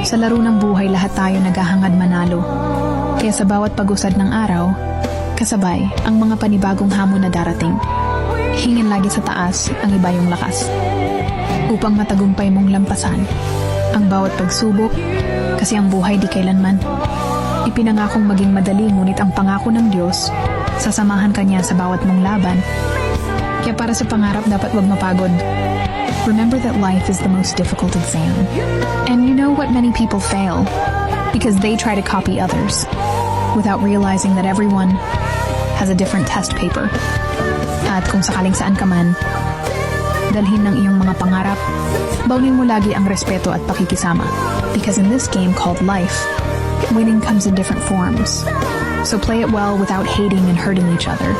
Sa laro ng buhay, lahat tayo naghahangad manalo. Kaya sa bawat pag-usad ng araw, kasabay ang mga panibagong hamon na darating. Hingin lagi sa taas ang iba yung lakas. Upang matagumpay mong lampasan ang bawat pagsubok, kasi ang buhay di kailanman. Ipinangakong maging madali, ngunit ang pangako ng Diyos, sasamahan ka niya sa bawat mong laban. Kaya para sa pangarap, dapat wag mapagod. Remember that life is the most difficult exam. And you know what, many people fail because they try to copy others without realizing that everyone has a different test paper. At kung sakaling saan ka man, dalhin ng iyong mga pangarap, baunin mo lagi ang respeto at pakikisama. Because in this game called life, winning comes in different forms. So play it well without hating and hurting each other.